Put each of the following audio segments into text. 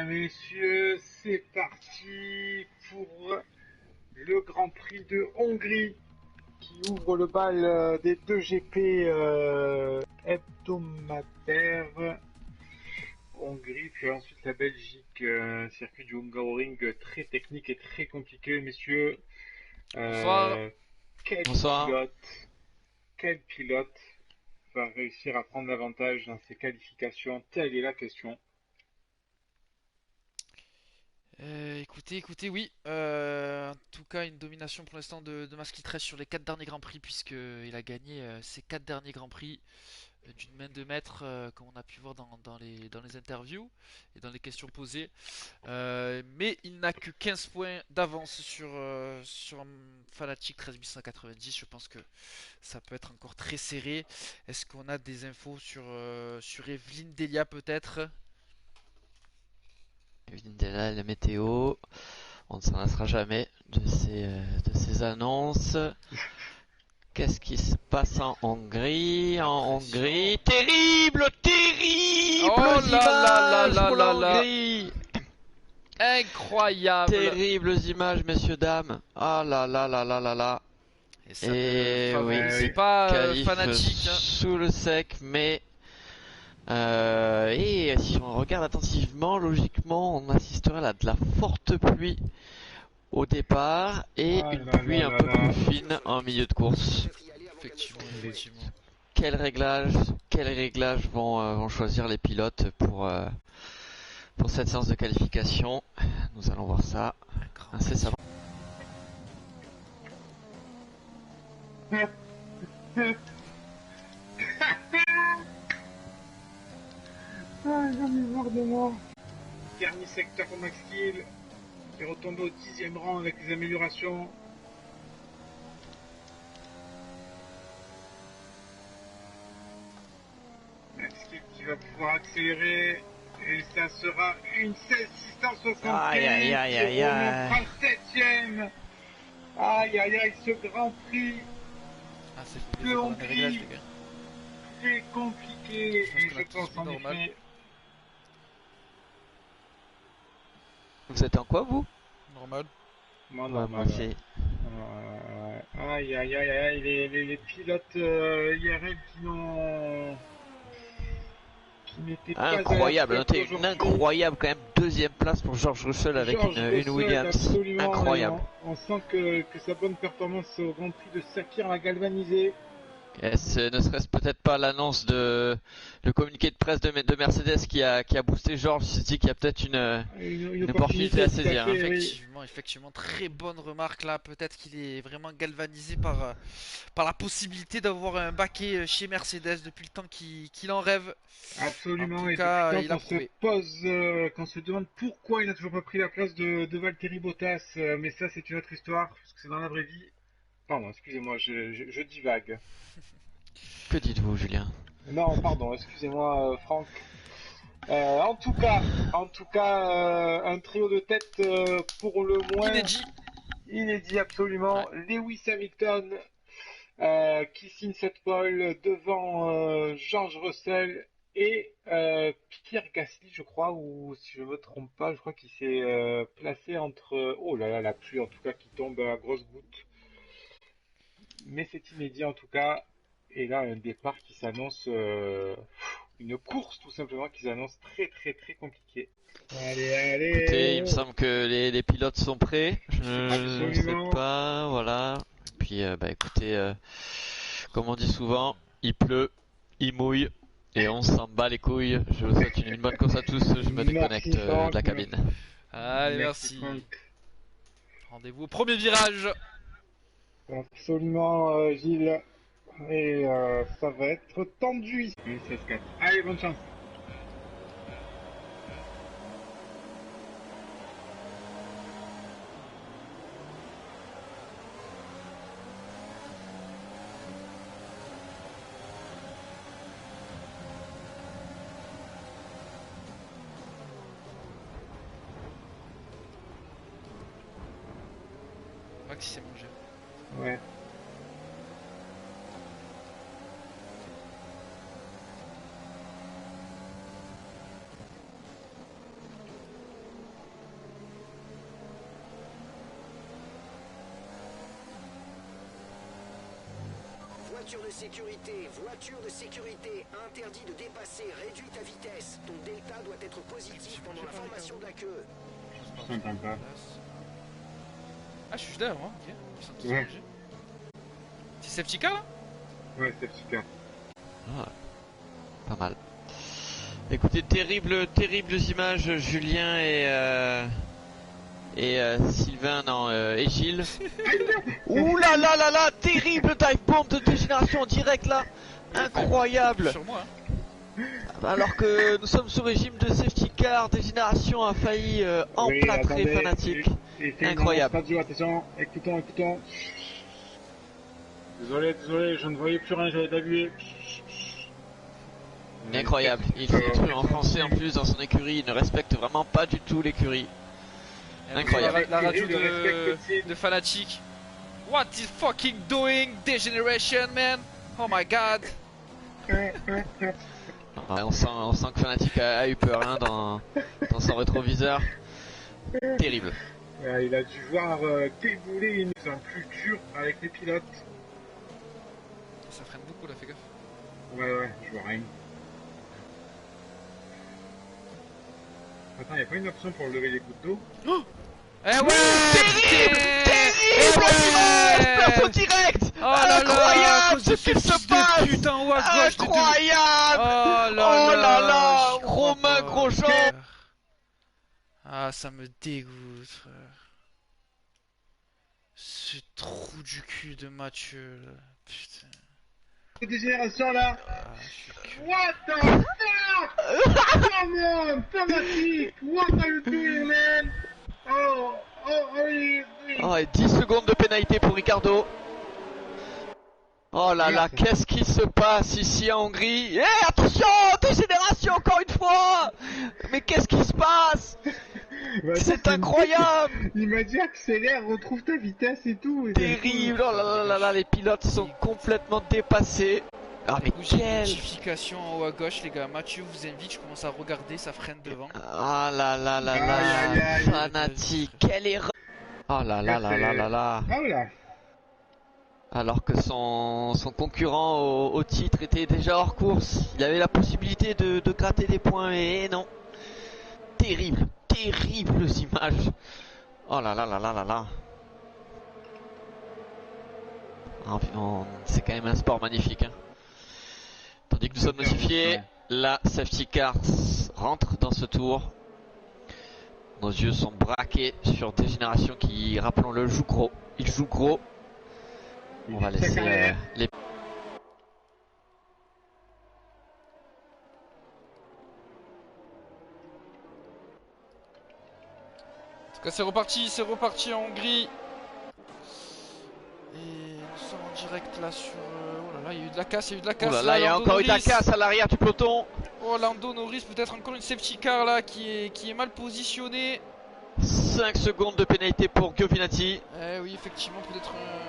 messieurs, c'est parti pour le Grand Prix de Hongrie qui ouvre le bal des 2 GP hebdomadaires. Hongrie, puis ensuite la Belgique, circuit du Hungaroring très technique et très compliqué, messieurs. Bonsoir. Quel Bonsoir. pilote va réussir à prendre l'avantage dans ces qualifications? Telle est la question. Écoutez, oui. En tout cas, une domination pour l'instant de Max Kitres sur les 4 derniers Grands Prix, puisqu'il a gagné ses 4 derniers Grands Prix d'une main de maître, comme on a pu voir dans les interviews et dans les questions posées. Mais il n'a que 15 points d'avance sur Fanatic 13890. Je pense que ça peut être encore très serré. Est-ce qu'on a des infos sur Evelyne Delia peut-être? Là, la météo, on ne s'en lassera jamais de ces annonces. Qu'est-ce qui se passe en Hongrie? Terrible Oh là là là images là pour là la là. Hongrie. Incroyable. Terribles images, messieurs, dames. Ah là là là là là là. Et ça Et ne oui, favorisait pas qualif Fanatic, hein. sous le sec, mais et si on regarde attentivement, logiquement, on assisterait à de la forte pluie au départ et Ah une là pluie là un là peu là. plus fine en milieu de course. Effectivement. Quels réglages vont choisir les pilotes pour cette séance de qualification? Nous allons voir ça incessamment. Ah, j'en ai marre de moi. Dernier secteur pour Max Kill, qui est retombé au 10e rang avec les améliorations. Max Kill qui va pouvoir accélérer. Et ça sera une 16675 Aïe, aïe, aïe, qui aïe, remontera aïe. 7ème. Aïe aïe aïe, ce Grand Prix Ah, ça fait de plaisir pendant les réglages, Hongrie les gars. très compliqué. Je pense Et qu'on je a tous pense mis en normal. effet. Vous êtes en quoi, vous? Normal. Moi Ouais, moi normal. aussi. Aïe aïe aïe aïe, les pilotes IRL qui n'étaient pas à la Incroyable, pole notez une aujourd'hui. incroyable quand même deuxième place pour George Russell avec George une Russell, Williams. absolument. Incroyable. On sent que sa bonne performance au Grand Prix de Sakir l'a galvanisé. Ne serait-ce peut-être pas l'annonce le communiqué de presse de Mercedes qui a boosté George, il se dit qu'il y a peut-être une opportunité à tout à saisir, hein. fait, oui. Effectivement, très bonne remarque là. Peut-être qu'il est vraiment galvanisé par la possibilité d'avoir un baquet chez Mercedes depuis le temps qu'il en rêve. En Absolument, tout et depuis le cas, temps il a qu'on se prouvé. pose, qu'on se demande pourquoi il n'a toujours pas pris la place de Valtteri Bottas, mais ça c'est une autre histoire, parce que c'est dans la vraie vie. Pardon, excusez-moi, je divague. Que dites-vous, Julien? Non, pardon, excusez-moi, Franck. En tout cas, un trio de tête pour le moins Inédit. inédit absolument. Ouais. Lewis Hamilton qui signe cette pole devant George Russell et Pierre Gasly, je crois, ou si je me trompe pas, je crois qu'il s'est placé entre. Oh là là, la pluie en tout cas qui tombe à grosses gouttes. Mais c'est inédit en tout cas. Et là, un départ qui s'annonce, une course tout simplement qui s'annonce très très très compliquée. Allez, Écoutez, il me allez, semble que les pilotes sont prêts. Je ne sais absolument. pas, voilà. Et puis, écoutez, comme on dit souvent, il pleut, il mouille, et on s'en bat les couilles. Je vous souhaite une bonne course à tous. Je me déconnecte Merci de Franck, la cabine. Allez, merci merci. Franck. Rendez-vous au premier virage. Absolument, Gilles. Et ça va être tendu ici. 16-4. Allez, bonne chance. Max il s'est mangé. Ouais. voiture de sécurité, interdit de dépasser, réduis ta vitesse. Ton delta doit être positif pendant la formation de la queue. Je t'entends pas. Ah, je suis juste derrière moi, ok. Ils sont tous Ouais. mélangés. C'est safety car là? Ouais, c'est super. Ah, pas mal. Écoutez, terribles images, Julien et Sylvain, non, et Gilles. Ouh là là là là, terrible dive bomb de dégénération en direct là, incroyable. Sur moi, hein. Alors que nous sommes sous régime de safety car, dégénération a failli emplâtrer Fnatic. Incroyable. Attention, écoutons. Désolé, je ne voyais plus rien, j'avais d'appuyer. Incroyable, il fait des trucs en français en plus dans son écurie, il ne respecte vraiment pas du tout l'écurie. Incroyable. La radio Le respect de Fnatic. What is fucking doing? Degeneration, man! Oh my god! Ouais, on sent que Fnatic a eu peur hein, dans son rétroviseur. Terrible. Il a dû voir débouler une mise en plus dur avec les pilotes. Ça freine beaucoup là, fais gaffe. Ouais, je vois rien. Attends, y'a pas une option pour lever les gouttes d'eau? Eh ouais! Terrible image, perso direct. Oh là là, Incroyable ce qu'il se passe. Putain, en haut à gauche, Incroyable. Oh Oh là là, j'y crois gros main, pas. gros jambes. Ah, ça me dégoûte, frère. Ce trou du cul de Mathieu, là. Putain. Cette dégénération là! Ah, je suis que... What the fuck? Come on, Fnatic! What are you doing, man? Oh, oui. Oh, et 10 secondes de pénalité pour Ricardo. Oh là là, qu'est-ce qui se passe ici en Hongrie? Eh, attention, dégénération encore une fois. Mais qu'est-ce qui se passe? C'est incroyable. Il m'a dit accélère, retrouve ta vitesse et tout. Terrible, oh là là là là, les pilotes sont complètement dépassés. Ah mais J'ai une quel... notification en haut à gauche, les gars. Mathieu vous invite, je commence à regarder, ça freine devant. Ah là là là Aïe, là, aïe, aïe. Fnatic, quelle erreur. Oh là là là là là là. Ah là. Alors que son concurrent au titre était déjà hors course, il avait la possibilité de gratter des points, mais non. Terribles images. Oh là là là là là là. C'est quand même un sport magnifique. Hein. Tandis que nous sommes notifiés, la safety car rentre dans ce tour. Nos yeux sont braqués sur Dégénération qui, rappelons-le, joue gros. Il joue gros. On va laisser les... En tout cas, c'est reparti en Hongrie. Et nous sommes en direct là sur... Oh là là, il y a eu de la casse, Oh là là, il y a encore eu de la casse à l'arrière du peloton. Oh, Lando Norris, peut-être encore une safety car là qui est mal positionnée. 5 secondes de pénalité pour Giovinazzi. Eh oui, effectivement, peut-être un...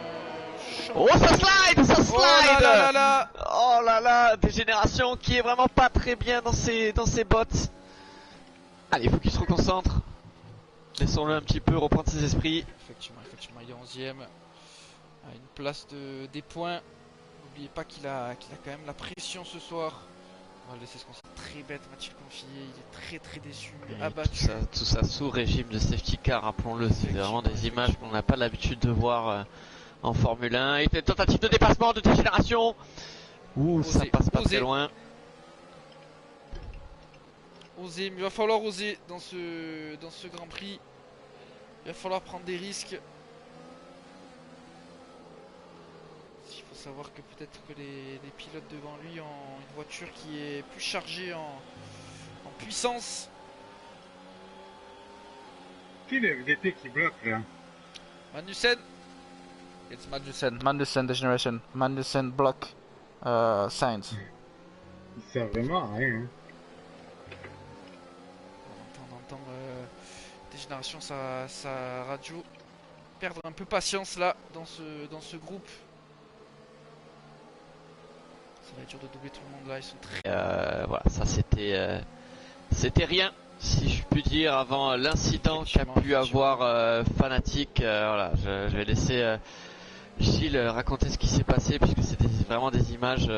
Oh, ça slide, ça slide. Oh là là là là. Oh là là, Dégénération qui est vraiment pas très bien dans ses bottes. Allez, il faut qu'il se reconcentre. Laissons-le un petit peu reprendre ses esprits. Effectivement, il est 11ème. À une place des points. N'oubliez pas qu'il a quand même la pression ce soir. On va le laisser se concentrer. Très bête, Mathilde Confié. Il est très déçu, abattu. Tout ça sous régime de safety car, rappelons-le. C'est vraiment des images qu'on n'a pas l'habitude de voir en Formule 1. Et une tentative de dépassement de Dégénération. Ouh, ça passe pas très loin. Oser, mais il va falloir oser dans ce Grand Prix. Il va falloir prendre des risques. Il faut savoir que peut-être que les pilotes devant lui ont une voiture qui est plus chargée en puissance. Qui le VP qui bloque là? Magnussen. It's Magnussen Degeneration. Magnussen block Sainz. Il sert vraiment à rien. Hein. On entend Dégénération sa radio perdre un peu patience là dans ce groupe. Ça va être dur de doubler tout le monde là, ils sont très... Voilà, ça c'était rien, si je puis dire, avant l'incident qu'a pu avoir Fnatic. Voilà, je vais laisser Gilles raconter ce qui s'est passé puisque c'était vraiment des images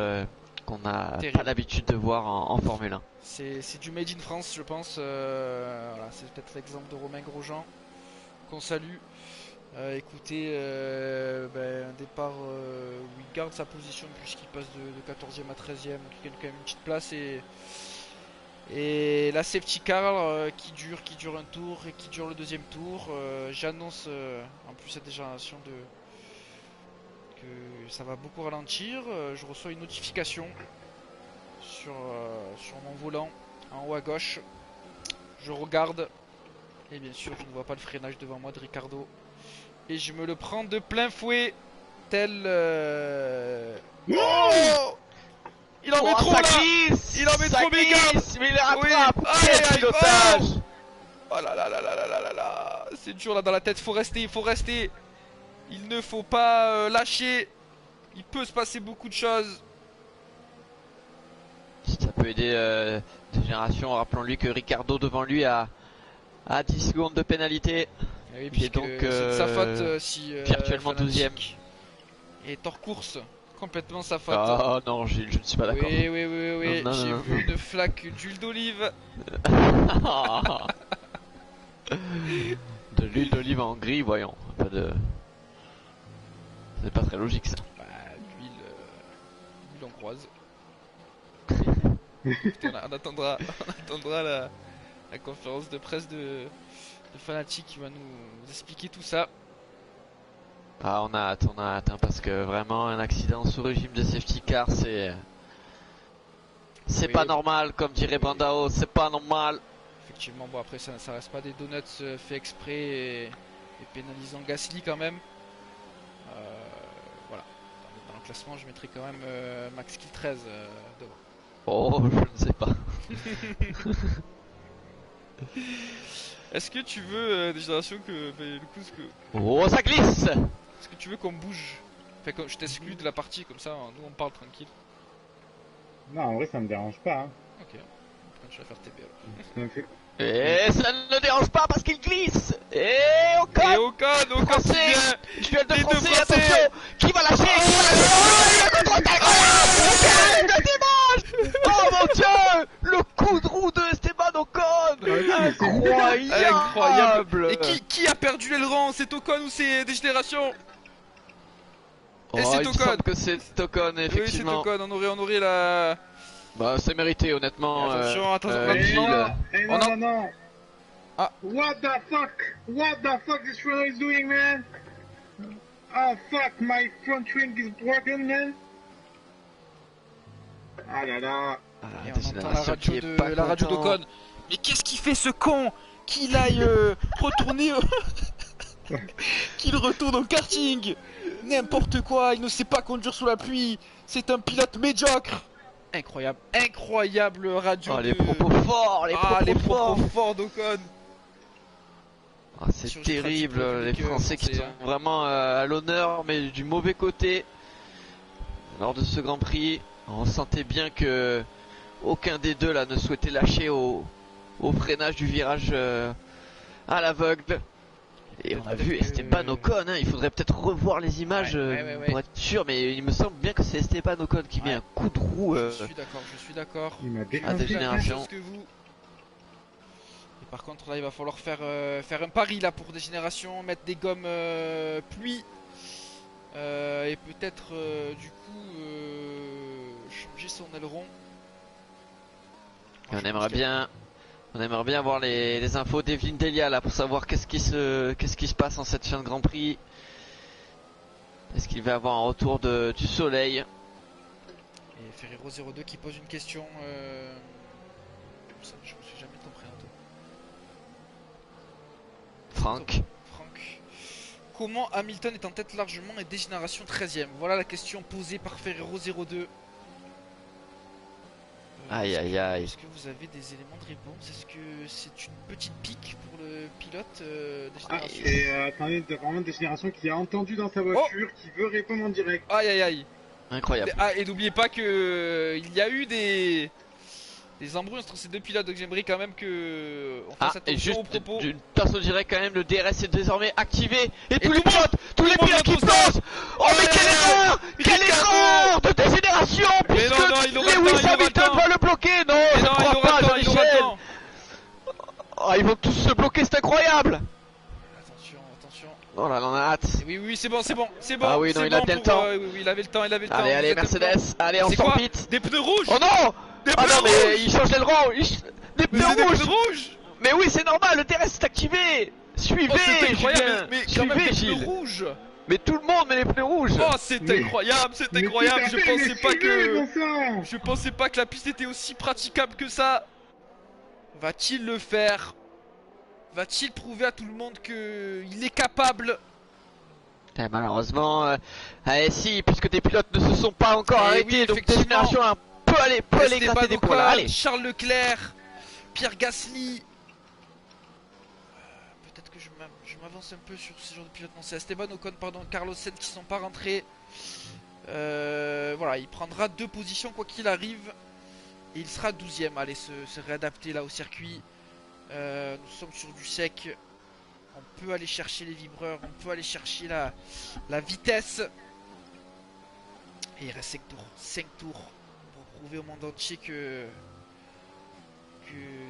qu'on n'a Terrible. pas l'habitude de voir en Formule 1. C'est du made in France, je pense. Voilà, c'est peut-être l'exemple de Romain Grosjean qu'on salue. Écoutez, un départ où il garde sa position puisqu'il passe de 14e à 13e, qui gagne quand même une petite place et la safety car qui dure un tour et qui dure le deuxième tour. J'annonce en plus cette génération que ça va beaucoup ralentir. Je reçois une notification sur mon volant en haut à gauche. Je regarde et bien sûr je ne vois pas le freinage devant moi de Ricardo. Et je me le prends de plein fouet, tel... Oh, il en met trop ça là. glisse, Il en met ça trop, mes gars. glisse, mais il les rattrape. Oui. Quel Aïe, aïe, pilotage. Oh là là là là là là là là. C'est dur là dans la tête, faut rester, il faut rester. Il ne faut pas lâcher. Il peut se passer beaucoup de choses. Si ça peut aider de génération, rappelons-lui que Ricardo devant lui a 10 secondes de pénalité. Et oui, Il est puisque donc, c'est de sa faute si virtuellement Fanatic est hors course. Complètement sa faute. Oh non Gilles, je ne suis pas d'accord. Oui. Non, non, J'ai non. vu une flaque d'huile d'olive. De l'huile d'olive en gris, voyons. Pas de... C'est pas très logique ça. Bah, l'huile hongroise. Écoutez, on attendra la conférence de presse de Fanatic qui va nous expliquer tout ça. Ah on a hâte hein, parce que vraiment un accident sous régime de safety car c'est Oui. pas normal comme dirait Brandao, c'est pas normal. Effectivement, bon après ça reste pas des donuts fait exprès et pénalisant Gasly quand même. Voilà. Dans le classement je mettrai quand même Max Kill 13 devant. Oh je ne sais pas. Est-ce que tu veux des générations que le coup ce que Oh ça glisse. est-ce que tu veux qu'on bouge? Enfin que je t'exclus de la partie comme ça, nous on parle tranquille. Non, en vrai, ça me dérange pas. Hein. Ok. Quand tu vas faire TB alors. Ça me fait- Et ça ne le dérange pas parce qu'il glisse. Et au Et cas Ocon qui Français, vient. duel de Les deux français, Français. attention. Qui va lâcher? Oh, il a contre-attaque. Quel dimanche. Oh mon dieu. Le coup de roue de Esteban Ocon. Incroyable. Et qui a perdu l'aileron? C'est Ocon ou c'est des générations? Oh, Et c'est il me Ocon. semble que c'est Ocon, Oui, c'est effectivement. Ocon, on aurait la... Bah, c'est mérité, honnêtement. Attention, Gilles. On en- non. Ah. What the fuck? What the fuck this fellow is doing, man? Oh fuck, my front wing is broken, man. Ah là là. Ah, Et des on entend la générations qui radio est pas la radio content. d'Ocon. Mais qu'est-ce qu'il fait ce con? Qu'il aille retourner... Qu'il retourne au karting. N'importe quoi, il ne sait pas conduire sous la pluie. C'est un pilote médiocre. Incroyable radio. Oh, les propos forts, les propos forts. propos forts d'Ocon. Ah, c'est Sur terrible, pratique les publique, Français qui français, sont vraiment à l'honneur, mais du mauvais côté. Lors de ce Grand Prix, on sentait bien que aucun des deux là ne souhaitait lâcher au freinage du virage à l'aveugle. Et on a vu Esteban Ocon, hein, il faudrait peut-être revoir les images Ouais. pour être sûr, mais il me semble bien que c'est Esteban Ocon qui met un coup de roue. Je suis d'accord. Il m'a Ah, des défoncé. Même générations. chose que vous. Et par contre là il va falloir faire un pari là pour des générations, mettre des gommes pluie et peut-être du coup changer son aileron. Et on aimerait bien avoir les infos d'Evelyne Delia là pour savoir qu'est-ce qui se passe en cette fin de Grand Prix. Est-ce qu'il va avoir un retour du soleil? Et Ferrero 02 qui pose une question. Ça, je me suis jamais compris un Franck. Franck. Comment Hamilton est en tête largement et dégénération 13ème? Voilà la question posée par Ferrero 02. Aïe aïe aïe. Est-ce que vous avez des éléments de réponse? Est-ce que c'est une petite pique pour le pilote Ah, dégénération? et attendez, t'as vraiment des générations qui a entendu dans sa voiture, qui veut répondre en direct. Aïe aïe aïe. Incroyable. Ah, et n'oubliez pas que il y a eu des des embrouilles entre ces deux pilotes, donc j'aimerais quand même que on Ah, fasse et attention juste aux propos. d'une tasse, on dirait quand même le DRS est désormais activé. Et tous tout les le monde- pilotes, tous les tout le pilotes qui monde dans pensent. Oh mais quelle erreur! Quelle Ricardo erreur de dégénération! Mais Puisque non, il aura le temps, Lewis il aura le Hamilton temps. va le bloquer! Non, Mais je non, il crois aura pas, le temps, il aura le Jean-Michel! temps. Oh, ils vont tous se bloquer, c'est incroyable! Attention, attention. Oh là là, on a hâte. Et oui, c'est bon, c'est bon. Ah oui, non, c'est il a bon bien le pour, temps. oui, il avait le temps, Allez, vous allez, êtes Mercedes, allez, on C'est sort quoi vite! Des pneus rouges. Oh non! Des Ah pneus non, mais rouges. il change l'aileron! Des Mais pneus c'est des rouges! pneus rouges. Mais oui, c'est normal, le DRS est activé! Suivez, Oh, c'est incroyable, Julien. mais quand même Suivez, des pneus Gilles! rouges. Mais tout le monde met les pneus rouges! Oh, c'est Mais- incroyable, c'est Mais incroyable. tout à fait, mais suivez, bon sang. Je pensais pas que la piste était aussi praticable que ça. Va-t-il le faire? Va-t-il prouver à tout le monde que il est capable? Eh, malheureusement, si, puisque tes pilotes ne se sont pas encore Eh arrêtés, oui, donc effectivement. Génération 1 peut aller Esteban gratter des points Ocon, là, allez! Charles Leclerc, Pierre Gasly. Peut-être que je m'avance un peu sur ce genre de pilote. Non, c'est Esteban Ocon, pardon, Carlos Sainz qui sont pas rentrés. Voilà, il prendra 2 positions quoi qu'il arrive. Et il sera 12ème. Allez, se réadapter là au circuit. Nous sommes sur du sec. On peut aller chercher les vibreurs. On peut aller chercher la vitesse. Et il reste 5 tours. 5 tours. Pour prouver au monde entier que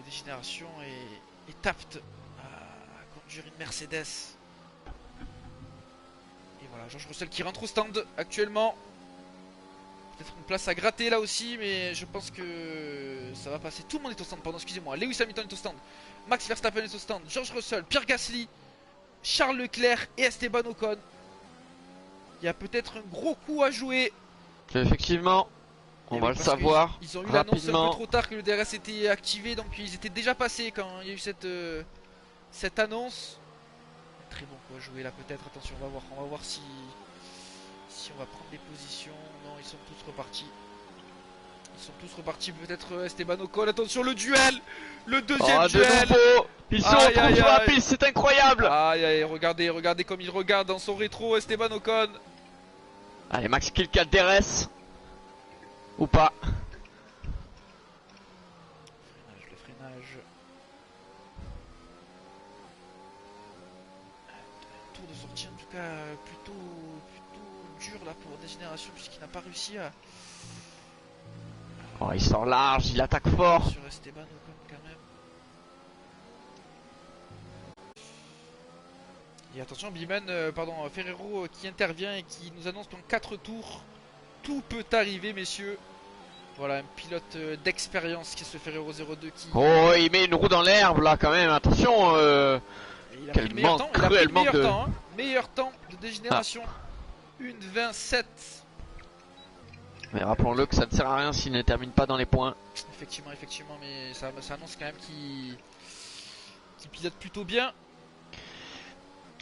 Dégénération est apte à conduire une Mercedes. Et voilà, George Russell qui rentre au stand actuellement. Peut-être une place à gratter là aussi, mais je pense que ça va passer. Tout le monde est au stand, pardon, excusez-moi. Lewis Hamilton est au stand, Max Verstappen est au stand, George Russell, Pierre Gasly, Charles Leclerc et Esteban Ocon. Il y a peut-être un gros coup à jouer. Effectivement, on Et va oui, le parce que savoir Ils ont eu l'annonce un peu rapidement. trop tard que le DRS était activé, donc ils étaient déjà passés quand il y a eu cette annonce. Très bon coup à jouer là peut-être. Attention, on va voir si on va prendre des positions. Non, ils sont tous repartis. Ils sont tous repartis. Peut-être Esteban Ocon. Attention, le duel, le deuxième Oh, de duel. nouveau, ils sont Aïe, en aïe, sur la aïe. piste, c'est incroyable! Aïe aïe, regardez comme il regarde dans son rétro Esteban Ocon. Allez, Max kill 4 DRS. Ou pas. Le freinage. Tour de sortie en tout cas plutôt dur là pour Dégénération puisqu'il n'a pas réussi à Oh, il sort large, il attaque fort. sur Esteban Ocon quand même. Et attention Biman, Ferrero qui intervient et qui nous annonce qu'en 4 tours tout peut arriver messieurs. Voilà un pilote d'expérience qui est ce Ferrero 02 qui Oh, il met une roue dans l'herbe là quand même, attention. il a Quel pris le meilleur manque, temps, il a pris cruel le meilleur manque de- temps, hein. Meilleur temps de Dégénération. 1,27. Mais rappelons-le que ça ne sert à rien s'il ne termine pas dans les points. Effectivement, mais ça annonce quand même qu'il pilote plutôt bien.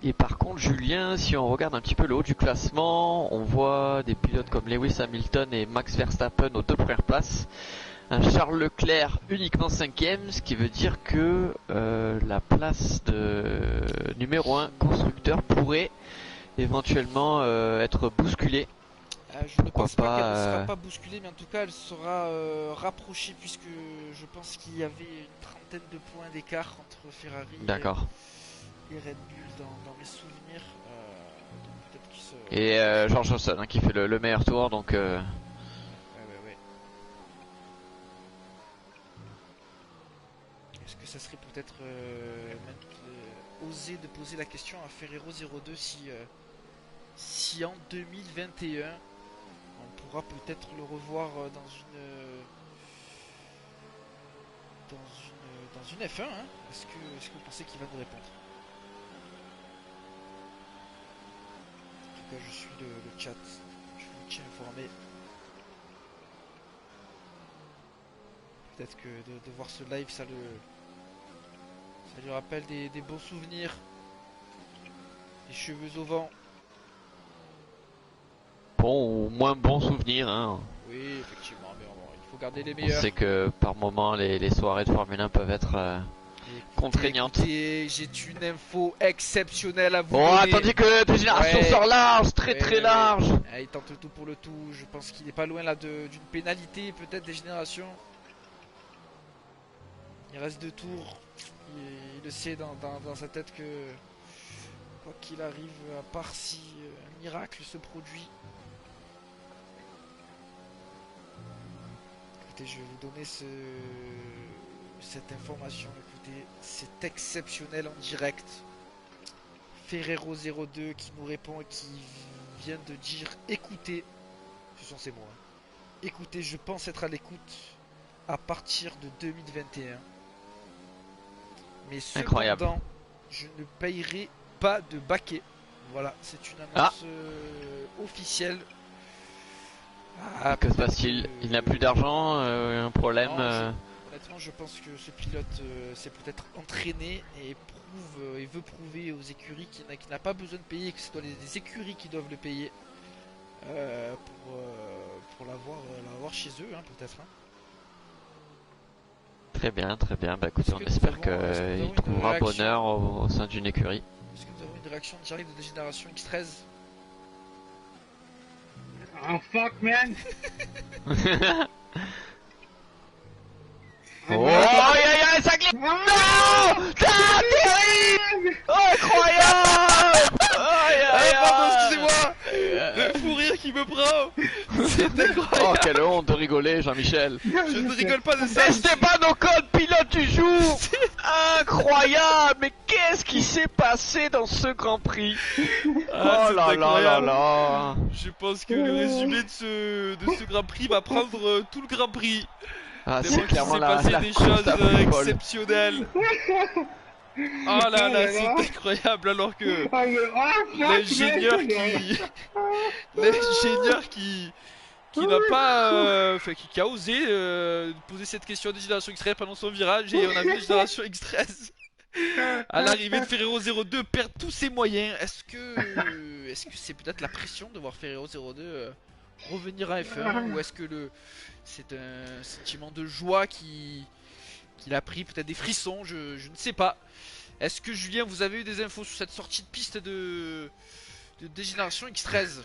Et par contre, Julien, si on regarde un petit peu le haut du classement, on voit des pilotes comme Lewis Hamilton et Max Verstappen aux 2 premières places. Un Charles Leclerc uniquement 5ème, ce qui veut dire que la place de numéro 1 constructeur pourrait éventuellement être bousculée. Je ne Pourquoi pense pas pas, qu'elle ne sera pas bousculée, mais en tout cas elle sera rapprochée puisque je pense qu'il y avait une trentaine de points d'écart entre Ferrari D'accord. et Red Bull dans mes souvenirs. Donc peut-être qu'ils se... Et George Russell hein, qui fait le meilleur tour, donc Ouais. Est-ce que ça serait peut-être oser de poser la question à Ferrero 02 si en 2021 on pourra peut-être le revoir dans une F1 hein. Est-ce que vous pensez qu'il va nous répondre? En tout cas je suis le chat, je vous tiens informé. Peut-être que de voir ce live ça lui rappelle des beaux souvenirs. Les cheveux au vent. bon ou moins bon souvenir. Hein. Oui, effectivement, mais bon, il faut garder les On meilleurs. sait que par moment les soirées de Formule 1 peuvent être contraignantes. Écoutez, j'ai une info exceptionnelle à vous Oh, donner. tandis que de génération Ouais. sort large, très Ouais, très ouais, large. Il tente le tout pour le tout. Je pense qu'il est pas loin là d'une pénalité, peut-être des générations. Il reste 2 tours. Il le sait dans sa tête que quoi qu'il arrive, à part si un miracle se produit. Écoutez, je vais vous donner cette information. Écoutez, c'est exceptionnel en direct. Ferrero 02 qui nous répond et qui vient de dire écoutez, ce sont ces mots. Écoutez, je pense être à l'écoute à partir de 2021. Mais Incroyable. cependant, je ne payerai pas de baquet. Voilà, c'est une annonce officielle. Que se passe-t-il? Il n'a plus d'argent, un problème. Non, honnêtement, je pense que ce pilote s'est peut-être entraîné et veut prouver aux écuries qu'il n'a pas besoin de payer, que ce sont les écuries qui doivent le payer pour l'avoir chez eux, hein, peut-être. Hein. Très bien, très bien. Bah écoutez, on espère qu'il trouvera bonheur au sein d'une écurie. Est-ce que nous avons une réaction directe de Génération X13? Oh fuck man! Oh, aïe aïe aïe, ça glisse! Non! Ah, terrible! Incroyable! Aïe aïe Pardon, aïe! excusez-moi! Le fou rire qui me prend! C'est incroyable! Oh, quelle honte de rigoler, Jean-Michel! Je ne rigole pas de ça! Esteban Ocon, pilote du jour! Incroyable! Mais qu'est-ce qui s'est passé dans ce Grand Prix? Ah, Oh là là là là! Je pense que le résumé de ce Grand Prix va prendre tout le Grand Prix. Ah, C'est c'est clairement s'est la passé des course choses la plus folle. exceptionnelles. Oh là là, c'est incroyable alors que l'ingénieur qui n'a pas qui a osé poser cette question des générations X13 pendant son virage, et on a vu les générations X13 à l'arrivée de Ferrero 02 perdre tous ses moyens. Est-ce que c'est peut-être la pression de voir Ferrero 02 revenir à F1, ou est-ce que c'est un sentiment de joie qu'il a pris, peut-être des frissons, je ne sais pas. Est-ce que Julien, vous avez eu des infos sur cette sortie de piste de Dégénération X13?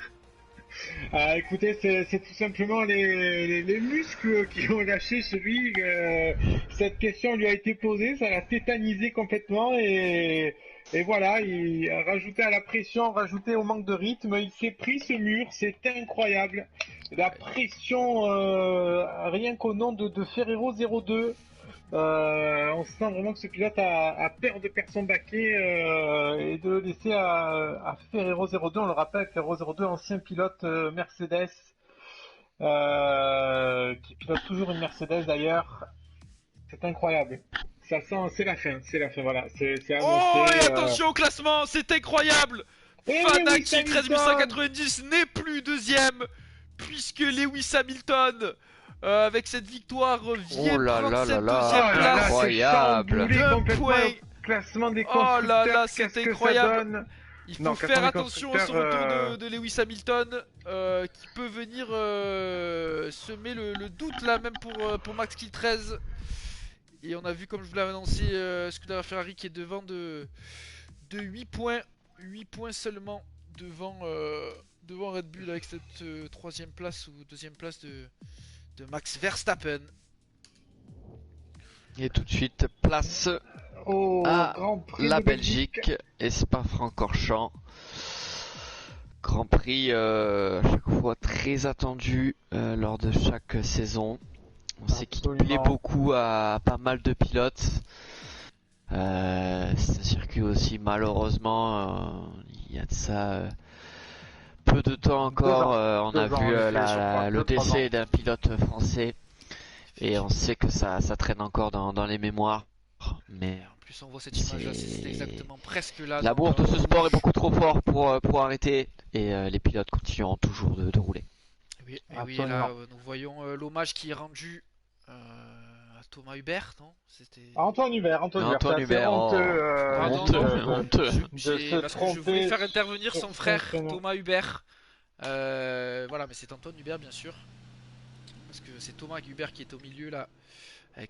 Ah, écoutez, c'est tout simplement les muscles qui ont lâché chez lui. Cette question lui a été posée, ça l'a tétanisé complètement, et voilà, il a rajouté à la pression, rajouté au manque de rythme, il s'est pris ce mur, c'est incroyable. La pression, rien qu'au nom de Ferrero 02. On sent vraiment que ce pilote a peur de perdre son baquet et de le laisser à Ferrero 02. On le rappelle, Ferrero 02, ancien pilote Mercedes, qui pilote toujours une Mercedes d'ailleurs. C'est incroyable. Ça sent, c'est la fin, voilà. C'est annoncé. Oh, et attention au classement, c'est incroyable! Fanatec 13890 n'est plus deuxième, puisque Lewis Hamilton, avec cette victoire, vient prendre cette deuxième place. Incroyable! Classement des constructeurs. Oh là là, c'est incroyable! Il faut faire attention au retour de Lewis Hamilton, qui peut venir semer le doute là, même pour Max Kill 13. Et on a vu, comme je vous l'avais annoncé, Scuderia Ferrari qui est devant de 8 points. 8 points seulement devant Red Bull, avec cette troisième place ou deuxième place de Max Verstappen. Et tout de suite, place à la Belgique et Spa-Francorchamps. Grand Prix à chaque fois très attendu lors de chaque saison. On sait qu'il plaît beaucoup à pas mal de pilotes. C'est un circuit aussi, malheureusement, il y a de ça peu de temps encore. On a vu le décès d'un pilote français, et on sait que ça traîne encore dans les mémoires. Mais en plus, on voit cette image là, c'est exactement presque là. L'amour de ce sport est beaucoup trop fort pour arrêter, et les pilotes continueront toujours de rouler. Oui, et là, nous voyons l'hommage qui est rendu à Thomas Hubert, non? C'était Antoine Hubert. Honteux. Parce que je voulais faire intervenir son frère Thomas Hubert. Voilà, mais c'est Antoine Hubert, bien sûr. Parce que c'est Thomas Hubert qui est au milieu là.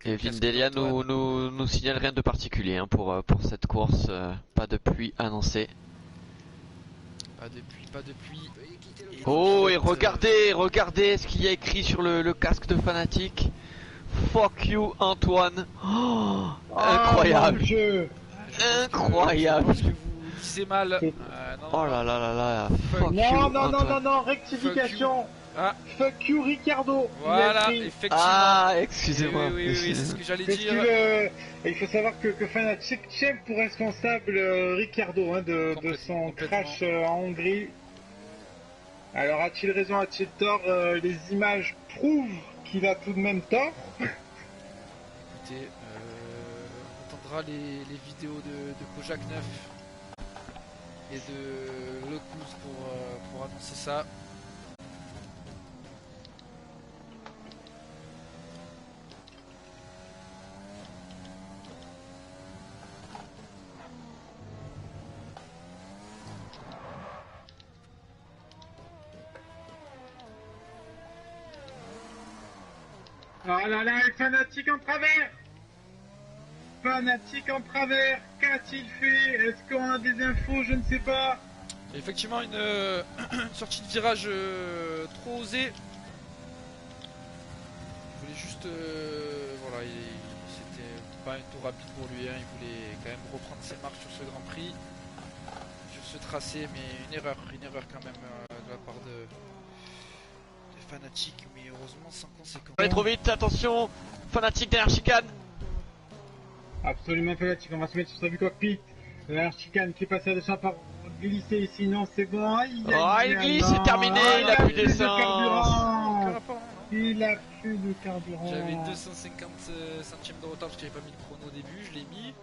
Et Vindelia nous signale rien de particulier pour cette course. Pas de pluie annoncée. Pas de pluie. Oh, et regardez ce qu'il y a écrit sur le casque de Fanatec. fuck you Antoine. Oh, Oh, incroyable. mon Dieu. Incroyable. Je pense que vous lisez mal. C'est- Non, Oh non, là non. là là là. Fuck Fuck you Non, non, non, Antoine. non, non, rectification. Ah, Fuck you, Ricardo. Il a voilà, écrit. effectivement. Ah, Oui, excusez-moi. oui, oui, oui, c'est ce que j'allais Parce dire. que il faut savoir que Fnatic tient pour responsable Ricardo hein, de son Complètement. crash en Hongrie. Alors a-t-il raison, a-t-il tort Les images prouvent qu'il a tout de même tort. Écoutez, on attendra les vidéos de Kojak 9 et de Locus pour annoncer ça. Oh là là, et Fnatic en travers. Fnatic en travers. Qu'a-t-il fait? Est-ce qu'on a des infos? Je ne sais pas. Effectivement, une sortie de virage trop osée. Il voulait juste. Voilà, c'était pas un tour rapide pour lui. Hein. Il voulait quand même reprendre ses marques sur ce Grand Prix. Sur ce tracé, mais une erreur quand même de la part de Fnatic. Mais heureusement sans conséquence. Allez trop vite, attention. Fnatic derrière chicane. Absolument Fnatic, on va se mettre sur sa vue cockpit. La chicane qui est passée à 200 par glisser, sinon c'est bon. Aïe, aïe, Oh, il glisse, c'est terminé, il a plus d'essence. carburant. Il a plus de carburant. J'avais 250 centièmes de retard parce que j'avais pas mis le chrono au début, je l'ai mis.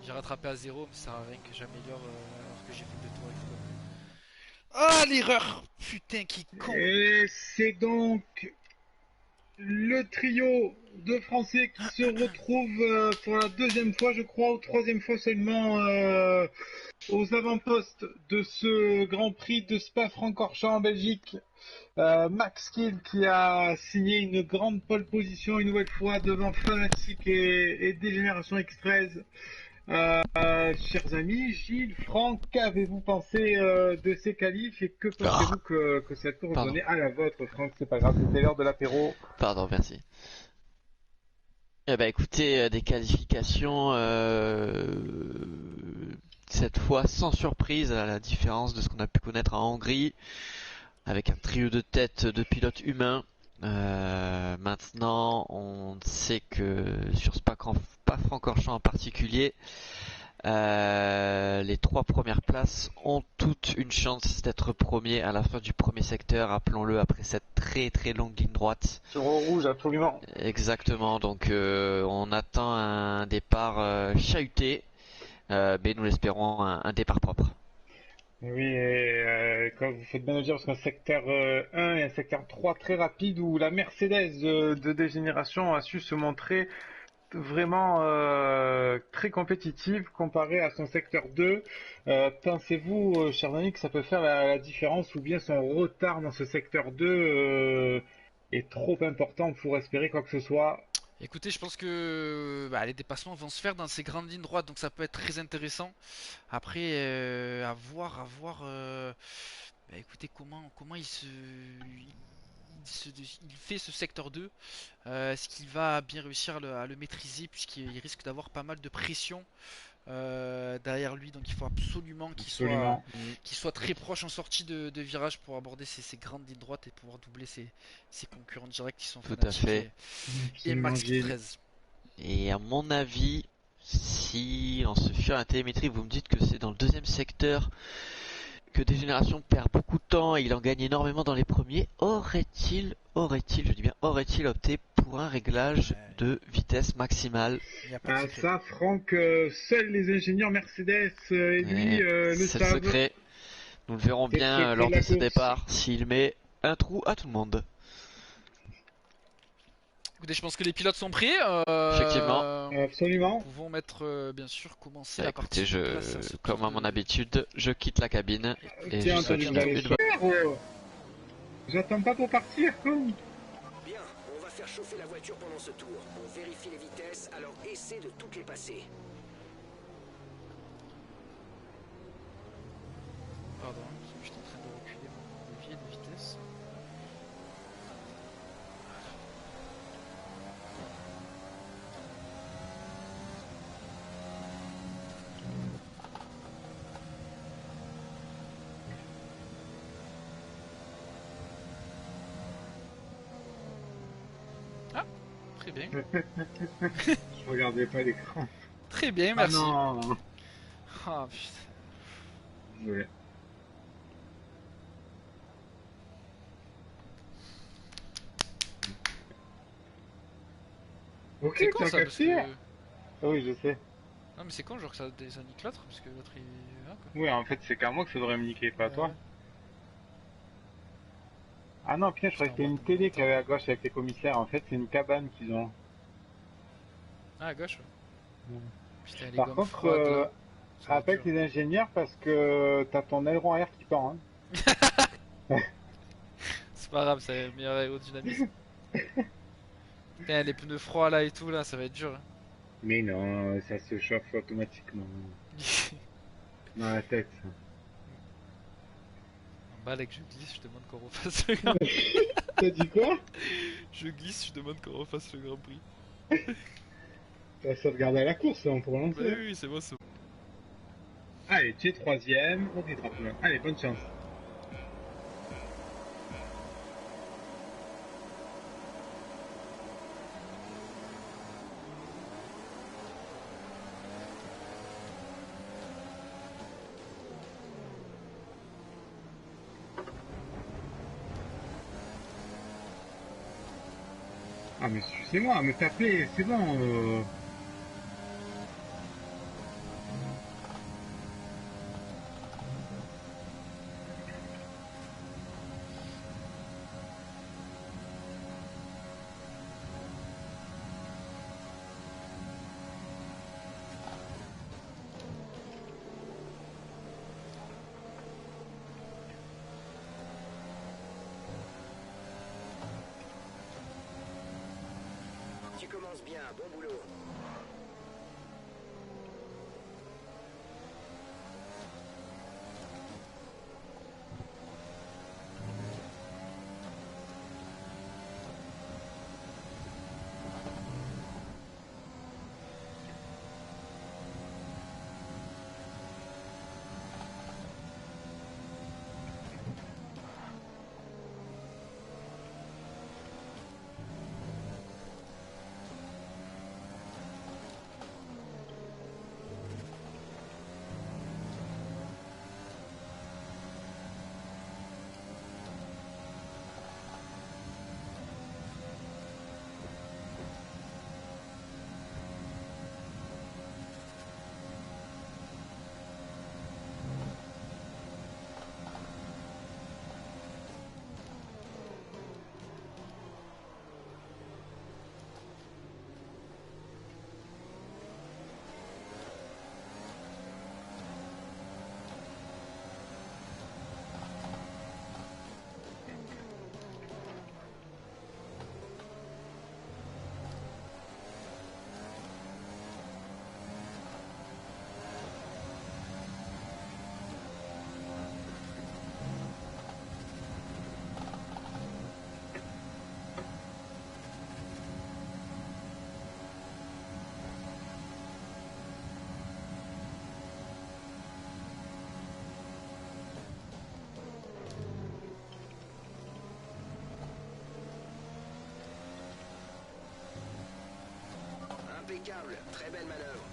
J'ai rattrapé à 0, mais ça sert à rien que j'améliore alors que j'ai fait 2 tours extra. Ah l'erreur. Putain qui con. Et c'est donc le trio de Français qui se retrouve pour la deuxième fois, je crois, ou troisième fois seulement aux avant-postes de ce Grand Prix de Spa-Francorchamps en Belgique. Max Kidd qui a signé une grande pole position une nouvelle fois devant Fnatic et Dégénération X13. Chers amis, Gilles, Franck, qu'avez-vous pensé de ces qualifs et que pensez-vous que cette course Pardon. donnait à la vôtre, Franck? C'est pas grave, c'était l'heure de l'apéro. Pardon, merci. Eh ben écoutez, des qualifications cette fois sans surprise à la différence de ce qu'on a pu connaître en Hongrie avec un trio de tête de pilotes humains. Maintenant, on sait que sur Spa-Francorchamps en particulier, les 3 premières places ont toutes une chance d'être premiers à la fin du premier secteur, rappelons-le, après cette très très longue ligne droite. Sur rouge, absolument. Exactement, donc on attend un départ chahuté, mais nous l'espérons un départ propre. Oui, et comme vous faites bien le dire, parce qu'un secteur 1 et un secteur 3 très rapide où la Mercedes de Dégénération a su se montrer vraiment très compétitive comparée à son secteur 2. Pensez-vous, chers amis, que ça peut faire la différence ou bien son retard dans ce secteur 2 est trop important pour espérer quoi que ce soit? Écoutez, je pense que les dépassements vont se faire dans ces grandes lignes droites, donc ça peut être très intéressant. Après, à voir, écoutez comment il fait ce secteur 2. Est-ce qu'il va bien réussir à le maîtriser puisqu'il risque d'avoir pas mal de pression derrière lui, donc il faut absolument Absolument. qu'il soit très proche en sortie de virage pour aborder ces grandes lignes droites et pouvoir doubler ses concurrents directs qui sont Tout à Fnatic fait. et Absolument, Max Gilles. 13. Et à mon avis, si en se fiant à la télémétrie, vous me dites que c'est dans le deuxième secteur que Dégénération perd beaucoup de temps et il en gagne énormément dans les premiers, aurait-il, je dis bien aurait-il opté pour un réglage de vitesse maximale? Il n'y a pas de Ah, secret. ça, Franck, seuls les ingénieurs Mercedes et lui le C'est le savent. secret. Nous le verrons C'est le bien secret lors de de la ce course. départ s'il met un trou à tout le monde. Écoutez, je pense que les pilotes sont prêts. Effectivement. Absolument. Nous pouvons mettre, bien sûr, commencer Bah, la partie. écoutez, Donc là, c'est un secteur comme à de- mon habitude, je quitte la cabine et Tiens, je Anthony, souhaite vous allez une bonne... faire, j'attends pas pour partir, quoi. Bien, on va faire chauffer la voiture pendant ce tour. On vérifie les vitesses, alors essaie de toutes les passer. Pardon, parce que j'étais en train de reculer mon levier de vitesse. bien. Je regardais pas l'écran. Très bien, Ah merci. non. Ah putain. Désolé. Ok, C'est con t'as ça parce capté. que. Ah oui, je sais. Non mais c'est con genre que ça nique l'autre parce que l'autre il. Ah, quoi. Oui, en fait, c'est qu'à moi que ça devrait me niquer, pas à toi. Ouais. Ah non, putain, je croyais Putain, que c'était on une voit de télé qu'il y longtemps. avait à gauche avec les commissaires. En fait, c'est une cabane qu'ils ont. Ah, à gauche. Ouais. Ouais. Putain, les Par gommes contre, froides là. Ça va être rappelle dur. tes ingénieurs parce que t'as ton aileron arrière qui pend. Hein. C'est pas grave, ça va meilleur aérodynamisme. Putain, les pneus froids là et tout là, ça va être dur. Hein. Mais non, ça se chauffe automatiquement. Dans la tête, ça. En bas, là que je glisse, je demande qu'on refasse le Grand T'as dit quoi? Je glisse, je demande qu'on refasse le Grand Prix. T'as sauvegardé à la course, hein, pour Bah lancer. oui, oui, c'est bon, c'est bon. Allez, tu es troisième, on détrape là. Allez, bonne chance. Ah mais excusez-moi, me taper, c'est bon. Tu commences bien, bon boulot. Impeccable, très belle manœuvre.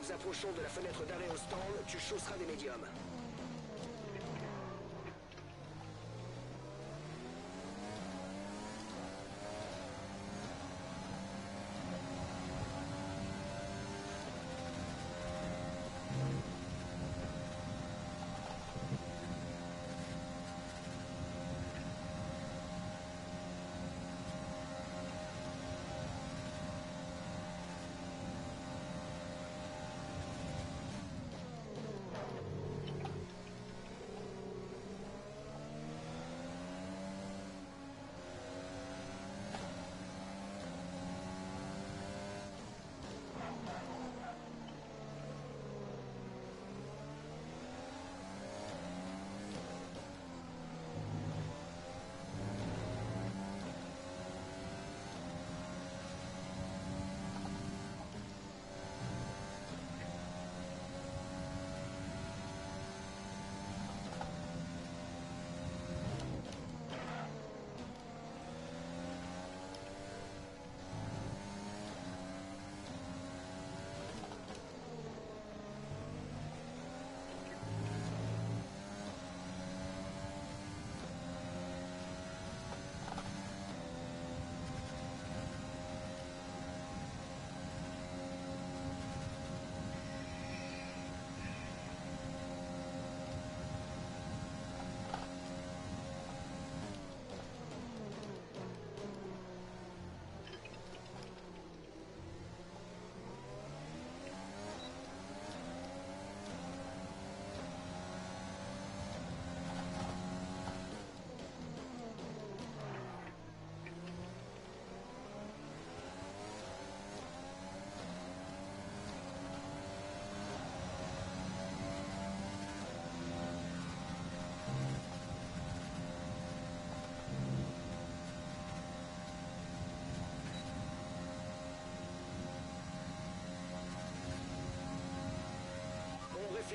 Nous approchons de la fenêtre d'arrêt au stand, tu chausseras des médiums.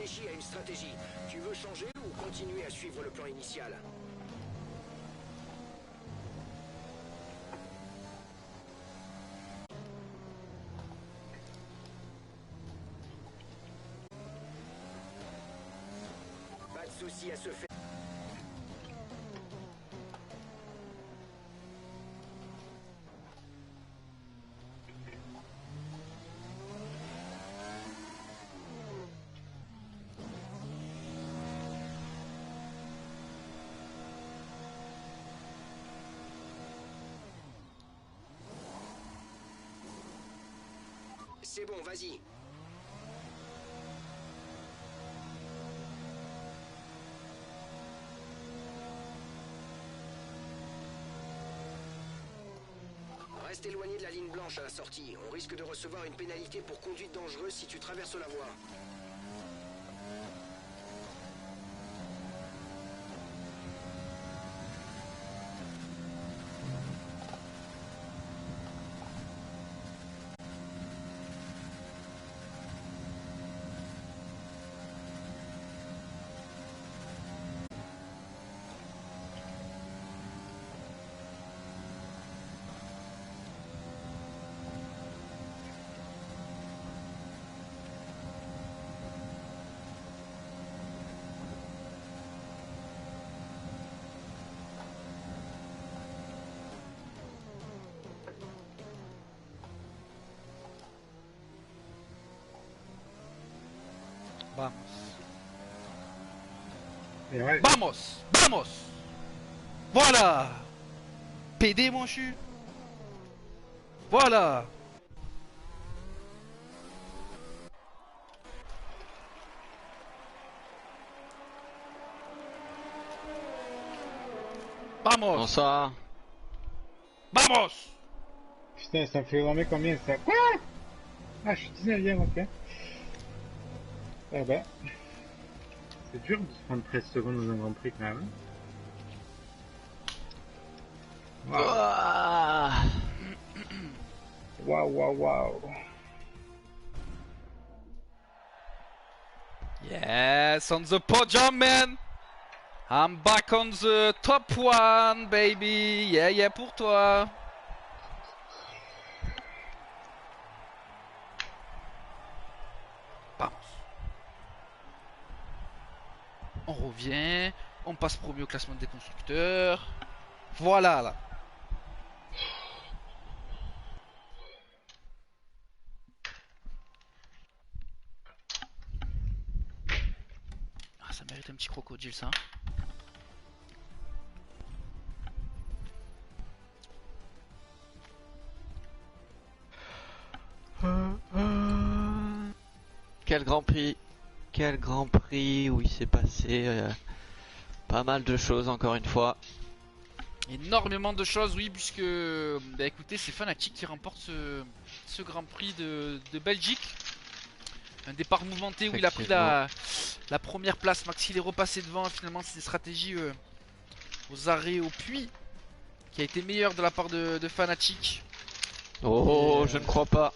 réfléchi à une stratégie. Tu veux changer ou continuer à suivre le plan initial? Pas de souci à se faire. C'est bon, vas-y. Reste éloigné de la ligne blanche à la sortie. On risque de recevoir une pénalité pour conduite dangereuse si tu traverses la voie. Vamos. Et ouais, Vamos! Vamos! Voilà! PD mon chu! Voilà! Vamos! Bonsoir. Vamos! putain, ça me fait vraiment combien ça? Quoi? Ah, je suis 19ème, ok. Eh ben, c'est dur de se prendre 13 secondes dans un Grand Prix quand même. Waouh, Ouah. waouh, waouh, waouh. Yes, on the podium, man! I'm back on the top one, baby! Yeah, yeah, pour toi! Vamos! On revient, on passe premier au classement des constructeurs. Voilà, là! Ah, ça mérite un petit crocodile, ça. Quel Grand Prix. Quel Grand Prix où il s'est passé pas mal de choses encore une fois. Énormément de choses, oui, puisque bah, écoutez, c'est Fnatic qui remporte ce Grand Prix de Belgique. Un départ mouvementé où il a pris la première place. Max il est repassé devant. Finalement, c'est des stratégies aux arrêts, au puits qui a été meilleur de la part de Fnatic. Oh, Et, je ne crois pas.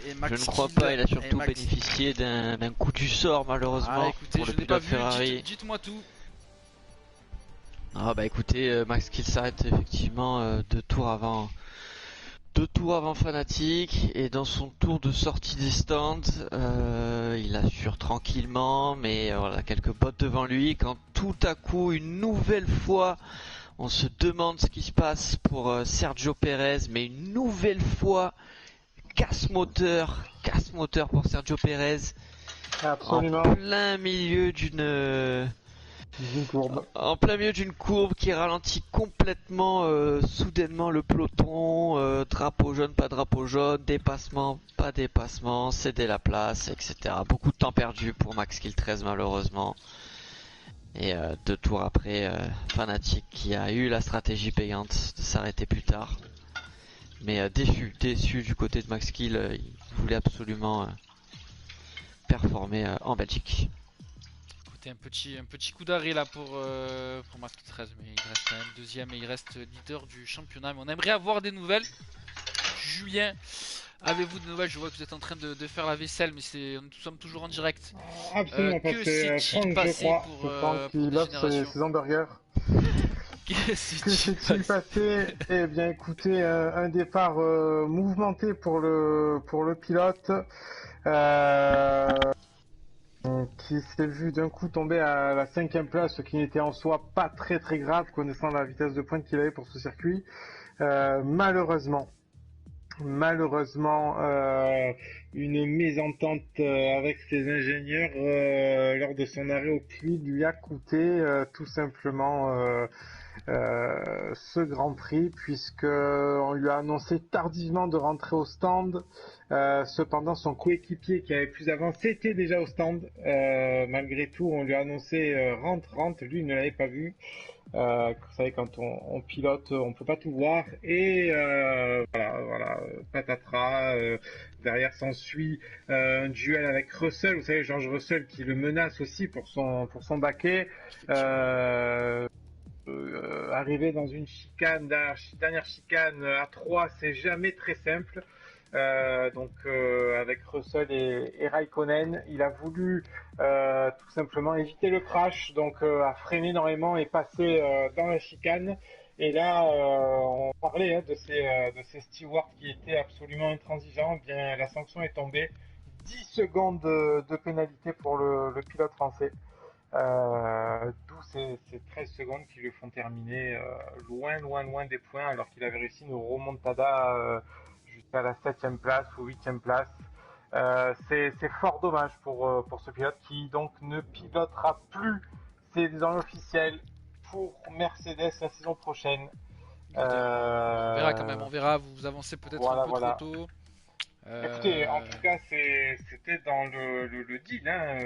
Et Je ne crois pas, il a surtout Max... bénéficié d'un coup du sort malheureusement Ah, écoutez, pour je le n'ai pas pilote vu, Ferrari. dites-moi tout. Ah bah écoutez, Max Kill s'arrête effectivement deux tours avant Fnatic et dans son tour de sortie des stands, il assure tranquillement, mais voilà quelques bottes devant lui quand tout à coup une nouvelle fois on se demande ce qui se passe pour Sergio Pérez, mais une nouvelle fois casse moteur pour Sergio Pérez Absolument. en plein milieu d'une courbe. En plein milieu d'une courbe qui ralentit complètement soudainement le peloton, drapeau jaune, pas drapeau jaune, dépassement, pas dépassement, céder la place, etc. Beaucoup de temps perdu pour Max Kill 13 malheureusement. Et deux tours après, Fnatic qui a eu la stratégie payante de s'arrêter plus tard. Mais déçu du côté de Max Kill, il voulait absolument performer en Belgique. Un petit coup d'arrêt là pour Max 13, mais il reste quand même deuxième et il reste leader du championnat. Mais on aimerait avoir des nouvelles Julien, avez-vous de nouvelles? Je vois que vous êtes en train de faire la vaisselle, mais nous sommes toujours en direct. Absolument, parce que que s'est-il Franck, je passé crois, pour, c'est Franck pour qui offre Dégénération? ses hamburgers. Que Que s'est-il s'est-il passé? Eh bien, écoutez, un départ mouvementé pour le pilote, euh, qui s'est vu d'un coup tomber à la 5e place, ce qui n'était en soi pas très très grave, connaissant la vitesse de pointe qu'il avait pour ce circuit. Malheureusement, une mésentente avec ses ingénieurs lors de son arrêt au puits lui a coûté tout simplement ce Grand Prix, puisque on lui a annoncé tardivement de rentrer au stand. Cependant, son coéquipier qui avait plus avancé était déjà au stand. Malgré tout, on lui a annoncé rentre. Lui, il ne l'avait pas vu. Vous savez, quand on pilote, on peut pas tout voir. Et voilà, patatras. Derrière s'ensuit un duel avec Russell. Vous savez, George Russell qui le menace aussi pour son baquet. Arriver dans une chicane, dernière chicane à 3, c'est jamais très simple. Avec Russell et Raikkonen, il a voulu tout simplement éviter le crash, donc a freiné énormément et passé dans la chicane. Et là, on parlait de ces stewards qui étaient absolument intransigeants. Eh bien, la sanction est tombée. 10 secondes de pénalité pour le pilote français. D'où ces 13 secondes qui le font terminer loin des points, alors qu'il avait réussi une remontada jusqu'à la 7e place ou 8e place. C'est fort dommage pour ce pilote qui donc ne pilotera plus, c'est désormais officiel, pour Mercedes la saison prochaine. On verra quand même, on verra, vous avancez peut-être un peu trop tôt. Écoutez, en tout cas, c'était dans le deal, hein,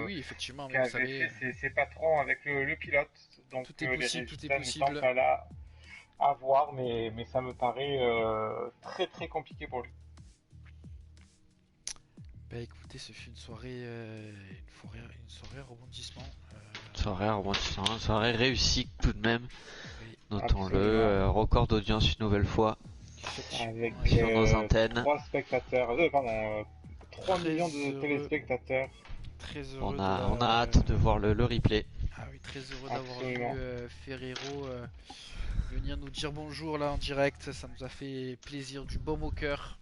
oui, effectivement, vous qu'avaient savez, fait ses patrons avec le pilote. Donc, tout est possible, tout est possible. ne sont pas là à voir, mais ça me paraît très très compliqué pour lui. Bah écoutez, ce fut une soirée rebondissement. Une soirée réussie tout de même. Oui, notons-le, record d'audience une nouvelle fois avec sur nos antennes. 3 millions de téléspectateurs. Très heureux. On a hâte de voir le replay. Ah oui, très heureux d'avoir vu Ferrero venir nous dire bonjour là en direct. Ça nous a fait plaisir, du baume au cœur.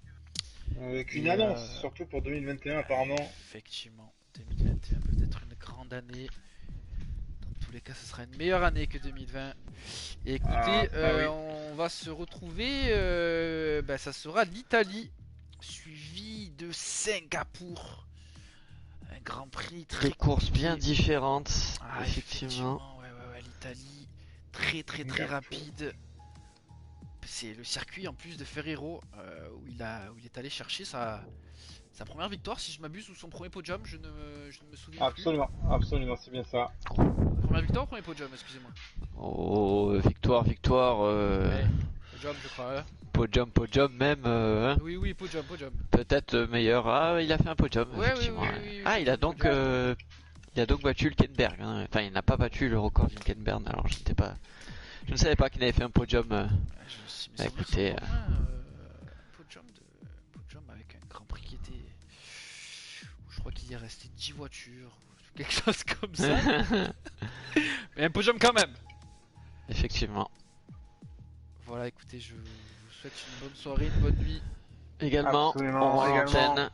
Avec une annonce, surtout pour 2021 apparemment. Effectivement, 2021 peut être une grande année. Dans tous les cas, ce sera une meilleure année que 2020. Et écoutez, oui. on va se retrouver. Ça sera l'Italie, suivi de Singapour. Un Grand Prix très Des courses compliqué. bien différentes, Ah, effectivement. Ouais, l'Italie, très rapide. C'est le circuit en plus de Ferrero où il est allé chercher sa première victoire, si je m'abuse, ou son premier podium, je ne me souviens Absolument, c'est bien ça. plus. Première victoire ou premier podium, excusez-moi. Oh, victoire. Ouais, podium, je crois. Hein. Podium même. Hein. Oui, podium. Peut-être meilleur. Ah, il a fait un podium, effectivement. Oui, Ah, il a donc battu Hülkenberg. Hein. Enfin, il n'a pas battu le record d'Hülkenberg. Alors, je ne savais pas qu'il avait fait un podium. Écoutez, podium avec un Grand Prix qui était, je crois qu'il y est resté 10 voitures, quelque chose comme ça. Mais un podium quand même. Effectivement. Voilà, écoutez, je vous souhaite une bonne soirée, une bonne nuit. Également, Absolument, on également. enchaîne.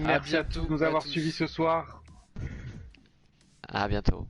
Merci à bientôt tous de nous avoir à tous. suivis ce soir. À bientôt.